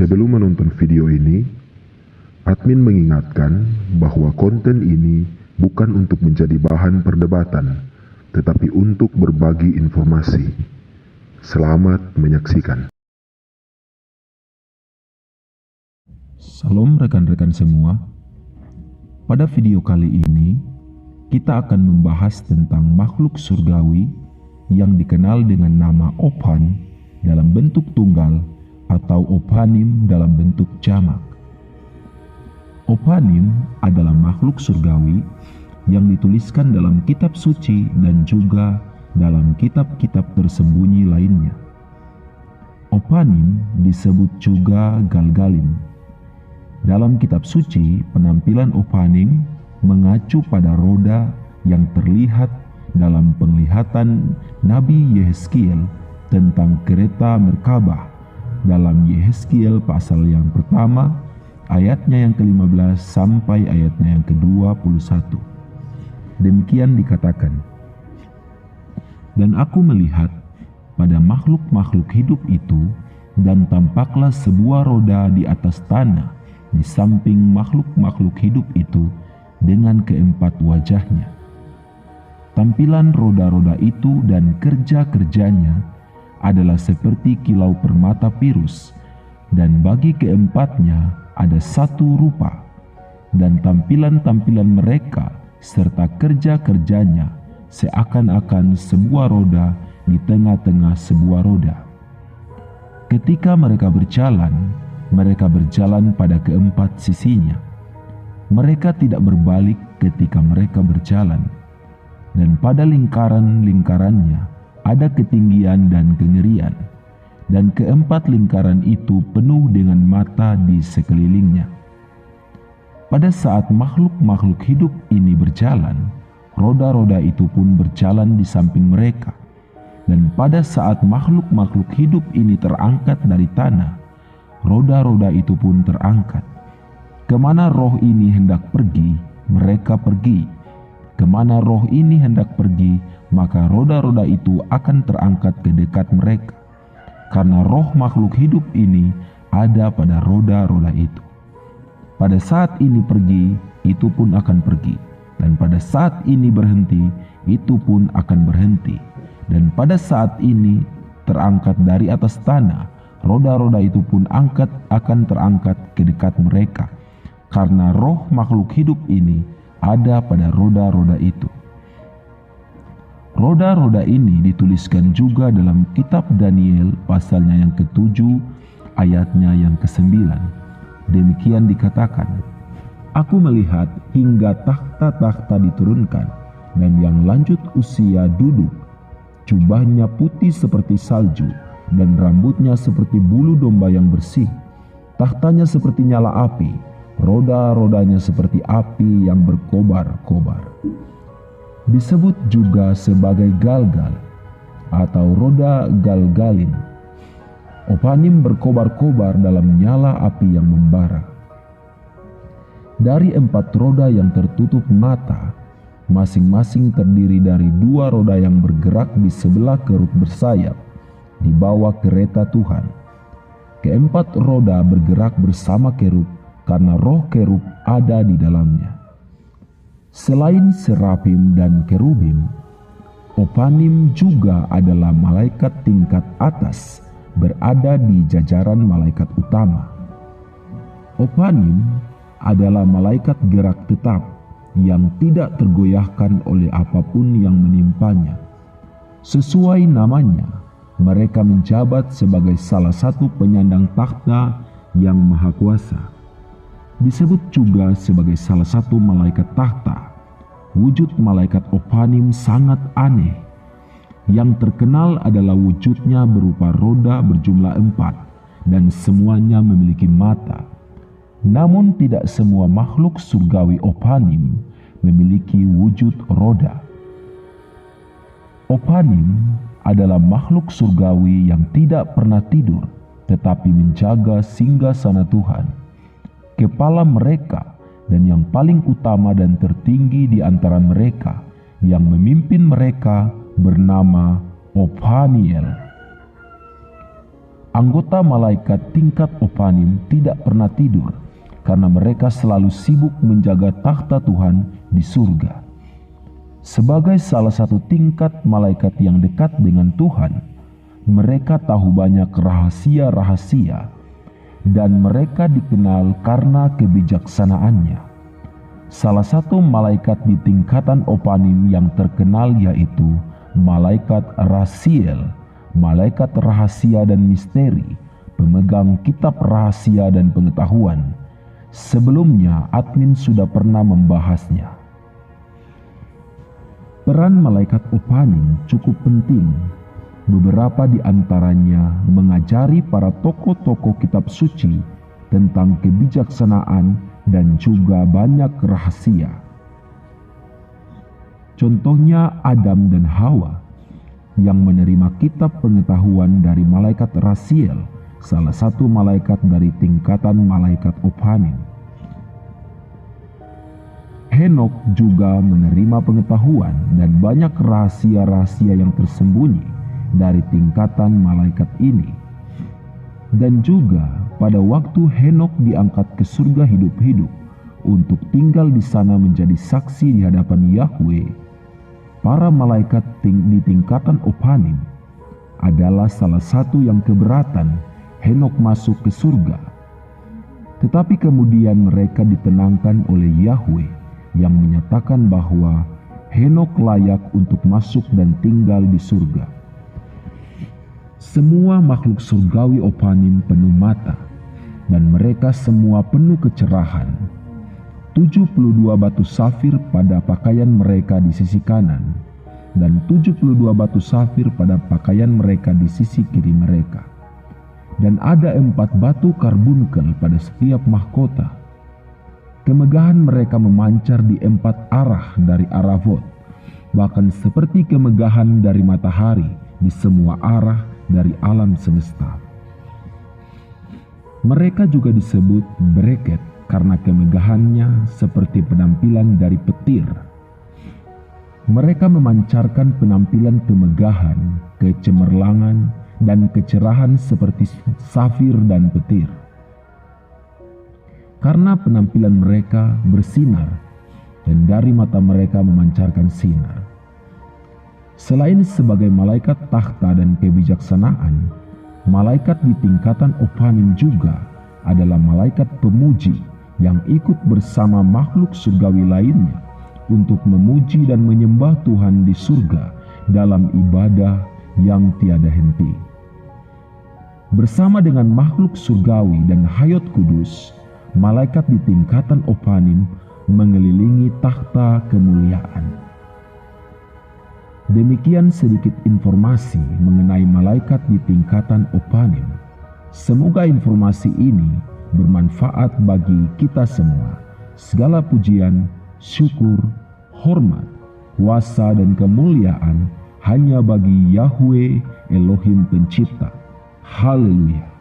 Sebelum menonton video ini, admin mengingatkan bahwa konten ini bukan untuk menjadi bahan perdebatan, tetapi untuk berbagi informasi. Selamat menyaksikan. Salam rekan-rekan semua. Pada video kali ini, kita akan membahas tentang makhluk surgawi yang dikenal dengan nama Ophan dalam bentuk tunggal atau Ophanim dalam bentuk jamak. Ophanim adalah makhluk surgawi yang dituliskan dalam kitab suci dan juga dalam kitab-kitab tersembunyi lainnya. Ophanim disebut juga Galgalim. Dalam kitab suci, penampilan Ophanim mengacu pada roda yang terlihat dalam penglihatan Nabi Yehezkiel tentang kereta Merkabah dalam Yehezkiel pasal yang pertama, ayatnya yang ke-15 sampai ayatnya yang ke-21. Demikian dikatakan, "Dan aku melihat pada makhluk-makhluk hidup itu, dan tampaklah sebuah roda di atas tanah di samping makhluk-makhluk hidup itu dengan keempat wajahnya. Tampilan roda-roda itu dan kerja-kerjanya adalah seperti kilau permata Pirus, dan bagi keempatnya ada satu rupa, dan tampilan-tampilan mereka serta kerja-kerjanya seakan-akan sebuah roda di tengah-tengah sebuah roda. Ketika mereka berjalan pada keempat sisinya. Mereka tidak berbalik ketika mereka berjalan, dan pada lingkaran-lingkarannya ada ketinggian dan kengerian, dan keempat lingkaran itu penuh dengan mata di sekelilingnya. Pada saat makhluk-makhluk hidup ini berjalan, roda-roda itu pun berjalan di samping mereka. Dan pada saat makhluk-makhluk hidup ini terangkat dari tanah, roda-roda itu pun terangkat. Kemana roh ini hendak pergi, mereka pergi. Kemana roh ini hendak pergi, maka roda-roda itu akan terangkat ke dekat mereka. Karena roh makhluk hidup ini ada pada roda-roda itu. Pada saat ini pergi, itu pun akan pergi. Dan pada saat ini berhenti, itu pun akan berhenti. Dan pada saat ini terangkat dari atas tanah, roda-roda itu pun akan terangkat ke dekat mereka. Karena roh makhluk hidup ini ada pada roda-roda itu. Roda-roda ini dituliskan juga dalam kitab Daniel pasalnya yang ke-7 ayatnya yang ke-9. Demikian dikatakan, "Aku melihat hingga takhta-takhta diturunkan, dan yang lanjut usia duduk. Jubahnya putih seperti salju, dan rambutnya seperti bulu domba yang bersih. Tahtanya seperti nyala api, roda-rodanya seperti api yang berkobar-kobar." Disebut juga sebagai Galgal atau roda Galgalin. Ophanim berkobar-kobar dalam nyala api yang membara. Dari 4 roda yang tertutup mata, masing-masing terdiri dari 2 roda yang bergerak di sebelah kerub bersayap di bawah kereta Tuhan. Keempat roda bergerak bersama kerub karena roh kerub ada di dalamnya. Selain serafim dan kerubim, Ophanim juga adalah malaikat tingkat atas berada di jajaran malaikat utama. Ophanim adalah malaikat gerak tetap yang tidak tergoyahkan oleh apapun yang menimpanya. Sesuai namanya, mereka menjabat sebagai salah satu penyandang takhta yang maha kuasa. Disebut juga sebagai salah satu malaikat takhta. Wujud malaikat Ophanim sangat aneh. Yang terkenal adalah wujudnya berupa roda berjumlah 4 dan semuanya memiliki mata. Namun tidak semua makhluk surgawi Ophanim memiliki wujud roda. Ophanim adalah makhluk surgawi yang tidak pernah tidur, tetapi menjaga singgasana Tuhan. Kepala mereka dan yang paling utama dan tertinggi di antara mereka yang memimpin mereka bernama Ophaniel. Anggota malaikat tingkat Opanim tidak pernah tidur karena mereka selalu sibuk menjaga takhta Tuhan di surga. Sebagai salah satu tingkat malaikat yang dekat dengan Tuhan, mereka tahu banyak rahasia-rahasia dan mereka dikenal karena kebijaksanaannya. Salah satu malaikat di tingkatan Opanim yang terkenal yaitu malaikat Rasiel, malaikat rahasia dan misteri, pemegang kitab rahasia dan pengetahuan. Sebelumnya admin sudah pernah membahasnya. Peran malaikat Opanim cukup penting. Beberapa di antaranya mengajari para tokoh-tokoh kitab suci tentang kebijaksanaan dan juga banyak rahasia. Contohnya Adam dan Hawa yang menerima kitab pengetahuan dari malaikat Rasiel, salah satu malaikat dari tingkatan malaikat Opanim. Henok juga menerima pengetahuan dan banyak rahasia-rahasia yang tersembunyi dari tingkatan malaikat ini. Dan juga pada waktu Henok diangkat ke surga hidup-hidup untuk tinggal di sana menjadi saksi di hadapan Yahweh, para malaikat di tingkatan Opanim adalah salah satu yang keberatan Henok masuk ke surga. Tetapi kemudian mereka ditenangkan oleh Yahweh yang menyatakan bahwa Henok layak untuk masuk dan tinggal di surga. Semua makhluk surgawi Opanim penuh mata, dan mereka semua penuh kecerahan. 72 batu safir pada pakaian mereka di sisi kanan, dan 72 batu safir pada pakaian mereka di sisi kiri mereka. Dan ada 4 batu karbunkel pada setiap mahkota. Kemegahan mereka memancar di 4 arah dari Aravot, bahkan seperti kemegahan dari matahari di semua arah dari alam semesta. Mereka juga disebut Bereket karena kemegahannya seperti penampilan dari petir. Mereka memancarkan penampilan kemegahan, kecemerlangan, dan kecerahan seperti safir dan petir. Karena penampilan mereka bersinar dan dari mata mereka memancarkan sinar. Selain sebagai malaikat takhta dan kebijaksanaan, malaikat di tingkatan Opanim juga adalah malaikat pemuji yang ikut bersama makhluk surgawi lainnya untuk memuji dan menyembah Tuhan di surga dalam ibadah yang tiada henti. Bersama dengan makhluk surgawi dan hayat kudus, malaikat di tingkatan Opanim mengelilingi takhta kemuliaan. Demikian sedikit informasi mengenai malaikat di tingkatan Opanim. Semoga informasi ini bermanfaat bagi kita semua. Segala pujian, syukur, hormat, kuasa dan kemuliaan hanya bagi Yahweh Elohim Pencipta. Haleluya.